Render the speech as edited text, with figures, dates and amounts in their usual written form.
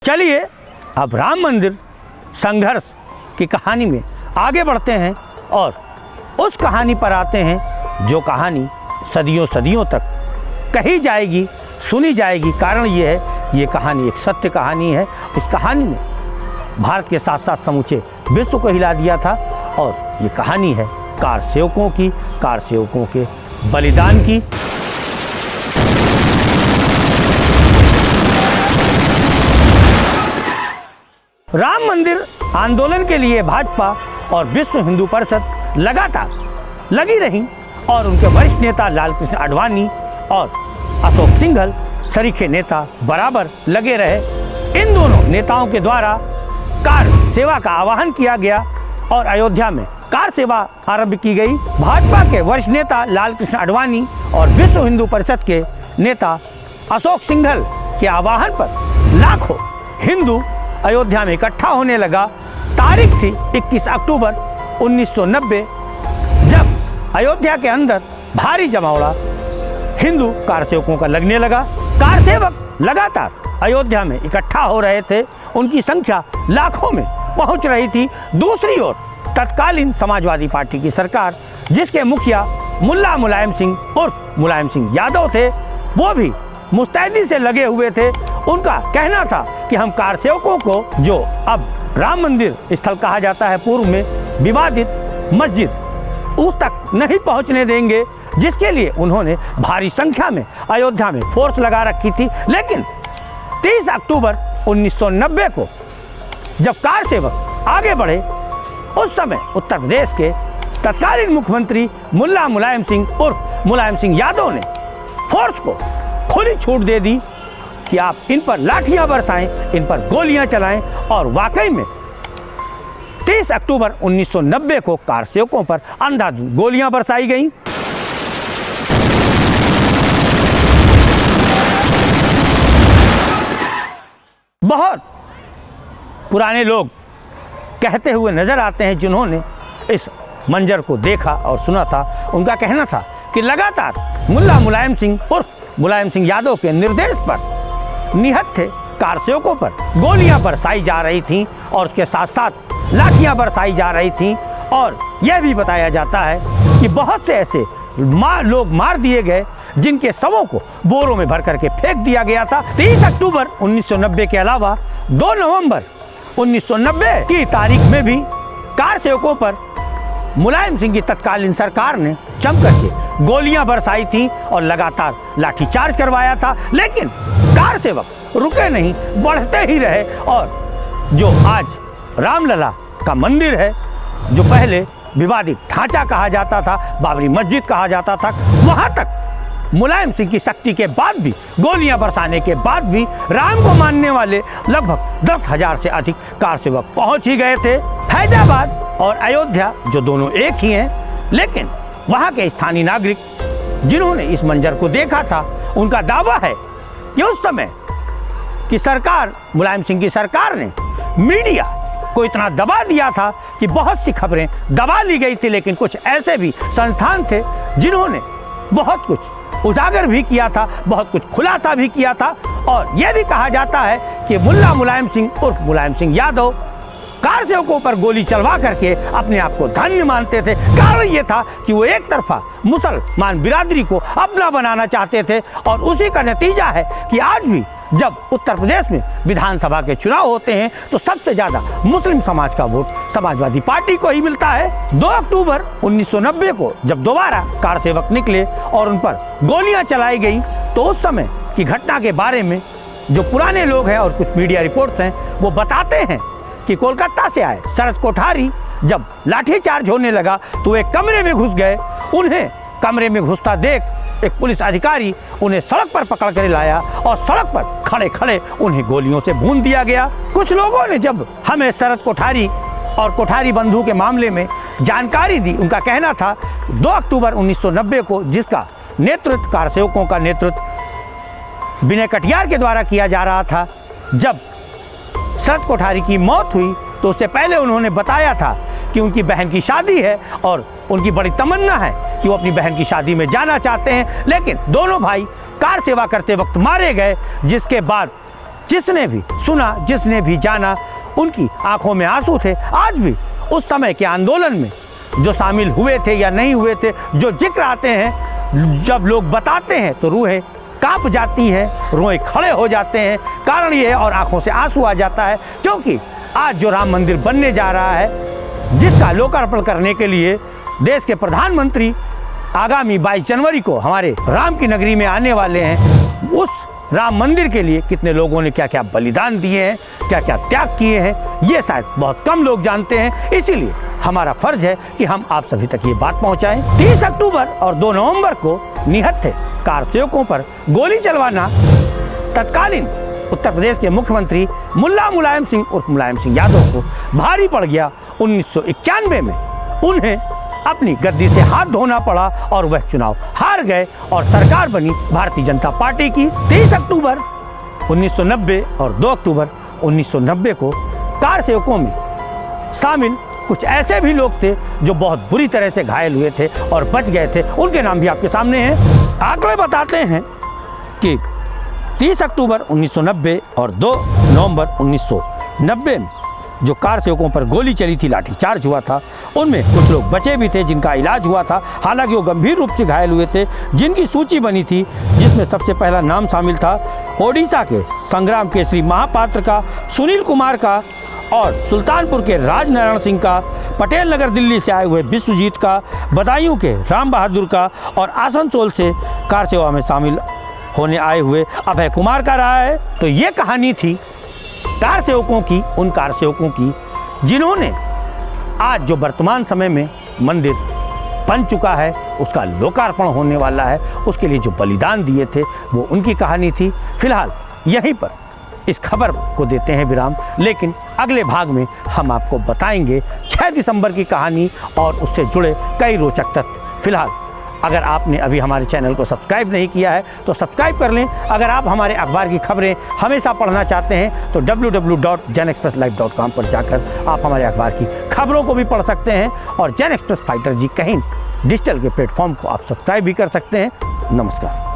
चलिए अब राम मंदिर संघर्ष की कहानी में आगे बढ़ते हैं और उस कहानी पर आते हैं जो कहानी सदियों सदियों तक कही जाएगी, सुनी जाएगी। कारण ये है, ये कहानी एक सत्य कहानी है। इस कहानी में भारत के साथ साथ समूचे विश्व को हिला दिया था और ये कहानी है कार सेवकों की, कार सेवकों के बलिदान की। राम मंदिर आंदोलन के लिए भाजपा और विश्व हिंदू परिषद लगातार लगी रही और उनके वरिष्ठ नेता लालकृष्ण आडवाणी और अशोक सिंघल सरीखे नेता बराबर लगे रहे। इन दोनों नेताओं के द्वारा कार सेवा का आह्वान किया गया और अयोध्या में कार सेवा आरंभ की गई। भाजपा के वरिष्ठ नेता लालकृष्ण आडवाणी और विश्व हिंदू परिषद के नेता अशोक सिंघल के आह्वान पर लाखों हिंदू अयोध्या में इकट्ठा होने लगा। तारीख थी 21 अक्टूबर 1990, जब अयोध्या के अंदर भारी जमावड़ा हिंदू कार सेवकों का लगने लगा। कार सेवक लगातार अयोध्या में इकट्ठा हो रहे थे, उनकी संख्या लाखों में पहुंच रही थी। दूसरी ओर तत्कालीन समाजवादी पार्टी की सरकार, जिसके मुखिया मुल्ला मुलायम सिंह उर्फ मुलायम सिंह यादव थे, वो भी मुस्तैदी से लगे हुए थे। उनका कहना था कि हम कार सेवकों को, जो अब राम मंदिर स्थल कहा जाता है पूर्व में, विवादित मस्जिद उस तक नहीं पहुंचने देंगे, जिसके लिए उन्होंने भारी संख्या में अयोध्या में फोर्स लगा रखी थी। लेकिन 30 अक्टूबर 1990 को जब कार सेवक आगे बढ़े, उस समय उत्तर प्रदेश के तत्कालीन मुख्यमंत्री मुल्ला मुलायम सिंह उर्फ मुलायम सिंह यादव ने फोर्स को खुली छूट दे दी कि आप इन पर लाठियां बरसाएं, इन पर गोलियां चलाएं। और वाकई में 30 अक्टूबर 1990 को कार सेवकों पर अंधाधुंध गोलियां बरसाई गईं। बहुत पुराने लोग कहते हुए नजर आते हैं जिन्होंने इस मंजर को देखा और सुना था। उनका कहना था कि लगातार मुल्ला मुलायम सिंह उर्फ मुलायम सिंह यादव के निर्देश पर निहत्थे कार सेवकों पर गोलियां बरसाई जा रही थीं और उसके साथ साथ लाठियां बरसाई जा रही थीं। और यह भी बताया जाता है कि बहुत से ऐसे लोग मार दिए गए जिनके शवों को बोरों में भर करके फेंक दिया गया था। 30 अक्टूबर 1990 के अलावा 2 नवंबर 1990 की तारीख में भी कार सेवकों पर मुलायम सिंह की तत्कालीन सरकार ने जम करके गोलियां बरसाई थी और लगातार लाठीचार्ज करवाया था। लेकिन कार सेवक रुके नहीं, बढ़ते ही रहे। और जो आज रामलला का मंदिर है, जो पहले विवादित ढांचा कहा जाता था, बाबरी मस्जिद कहा जाता था, वहां तक मुलायम सिंह की सख्ती के बाद भी, गोलियां बरसाने के बाद भी राम को मानने वाले लगभग 10,000 से अधिक कार सेवक पहुंच ही गए थे। फैजाबाद और अयोध्या जो दोनों एक ही हैं, लेकिन वहां के स्थानीय नागरिक जिन्होंने इस मंजर को देखा था, उनका दावा है कि उस समय की सरकार, मुलायम सिंह की सरकार ने मीडिया को इतना दबा दिया था कि बहुत सी खबरें दबा ली गई थी। लेकिन कुछ ऐसे भी संस्थान थे जिन्होंने बहुत कुछ उजागर भी किया था, बहुत कुछ खुलासा भी किया था। और यह भी कहा जाता है कि मुल्ला मुलायम सिंह उर्फ मुलायम सिंह यादव कार सेवकों पर गोली चलवा करके अपने आप को धन्य मानते थे। कारण ये था कि वो एक तरफा मुसलमान बिरादरी को अपना बनाना चाहते थे। और उसी का नतीजा है कि आज भी जब उत्तर प्रदेश में विधानसभा के चुनाव होते हैं तो सबसे ज्यादा मुस्लिम समाज का वोट समाजवादी पार्टी को ही मिलता है। 2 अक्टूबर 1990 को जब दोबारा कार सेवक निकले और उन पर गोलियां चलाई गई, तो उस समय की घटना के बारे में जो पुराने लोग हैं और कुछ मीडिया रिपोर्ट्स हैं, वो बताते हैं कि कोलकाता से आए शरद कोठारी जब लाठीचार्ज होने लगा तो एक कमरे में घुस गए। उन्हें कमरे में घुसता देख एक पुलिस अधिकारी उन्हें सड़क पर पकड़ कर लाया और सड़क पर खड़े खड़े उन्हें गोलियों से भून दिया गया। कुछ लोगों ने जब हमें शरद कोठारी और कोठारी बंधु के मामले में जानकारी दी, उनका कहना था 2 अक्टूबर 1990 को जिसका नेतृत्व कार सेवकों का नेतृत्व विनय कटियार के द्वारा किया जा रहा था, जब शरद कोठारी की मौत हुई तो उससे पहले उन्होंने बताया था कि उनकी बहन की शादी है और उनकी बड़ी तमन्ना है कि वो अपनी बहन की शादी में जाना चाहते हैं। लेकिन दोनों भाई कार सेवा करते वक्त मारे गए, जिसके बाद जिसने भी सुना, जिसने भी जाना, उनकी आंखों में आंसू थे। आज भी उस समय के आंदोलन में जो शामिल हुए थे या नहीं हुए थे, जो जिक्र आते हैं, जब लोग बताते हैं तो रूहें कांप जाती हैं, रोए खड़े हो जाते हैं। कारण ये है और आंखों से आंसू आ जाता है, क्योंकि आज जो राम मंदिर बनने जा रहा है, जिसका लोकार्पण करने के लिए देश के प्रधानमंत्री आगामी 22 जनवरी को हमारे राम की नगरी में आने वाले हैं, उस राम मंदिर के लिए कितने लोगों ने क्या क्या बलिदान दिए हैं, क्या क्या त्याग किए हैं, ये शायद बहुत कम लोग जानते हैं। इसीलिए हमारा फर्ज है कि हम आप सभी तक ये बात पहुंचाएं। 30 अक्टूबर और 2 नवंबर को निहत्थे कार सेवकों पर गोली चलवाना तत्कालीन उत्तर प्रदेश के मुख्यमंत्री मुल्ला मुलायम सिंह उर्फ मुलायम सिंह यादव को भारी पड़ गया। 1991 में उन्हें अपनी गद्दी से हाथ धोना पड़ा और वह चुनाव हार गए और सरकार बनी भारतीय जनता पार्टी की। 30 अक्टूबर 1990 और 2 अक्टूबर 1990 को कार सेवकों में शामिल कुछ ऐसे भी लोग थे जो बहुत बुरी तरह से घायल हुए थे और बच गए थे। उनके नाम भी आपके सामने हैं। आंकड़े बताते हैं कि 30 अक्टूबर 1990 और 2 नवंबर 1990 में जो कार सेवकों पर गोली चली थी, लाठीचार्ज हुआ था, उनमें कुछ लोग बचे भी थे जिनका इलाज हुआ था। हालांकि वो गंभीर रूप से घायल हुए थे, जिनकी सूची बनी थी, जिसमें सबसे पहला नाम शामिल था ओडिशा के संग्राम केसरी महापात्र का, सुनील कुमार का, और सुल्तानपुर के राजनारायण सिंह का, पटेल नगर दिल्ली से आए हुए विश्वजीत का, बदायूं के राम बहादुर का, और आसनसोल से कार सेवा में शामिल होने आए हुए अभय कुमार का रहा है। तो ये कहानी थी कार सेवकों की, उन कार सेवकों की जिन्होंने आज जो वर्तमान समय में मंदिर बन चुका है, उसका लोकार्पण होने वाला है, उसके लिए जो बलिदान दिए थे, वो उनकी कहानी थी। फिलहाल यहीं पर इस खबर को देते हैं विराम, लेकिन अगले भाग में हम आपको बताएंगे 6 दिसंबर की कहानी और उससे जुड़े कई रोचक तथ्य। फिलहाल अगर आपने अभी हमारे चैनल को सब्सक्राइब नहीं किया है तो सब्सक्राइब कर लें। अगर आप हमारे अखबार की खबरें हमेशा पढ़ना चाहते हैं तो www.janexpresslive.com पर जाकर आप हमारे अखबार की खबरों को भी पढ़ सकते हैं, और जन एक्सप्रेस फाइटर जी कहीं डिजिटल के प्लेटफॉर्म को आप सब्सक्राइब भी कर सकते हैं। नमस्कार।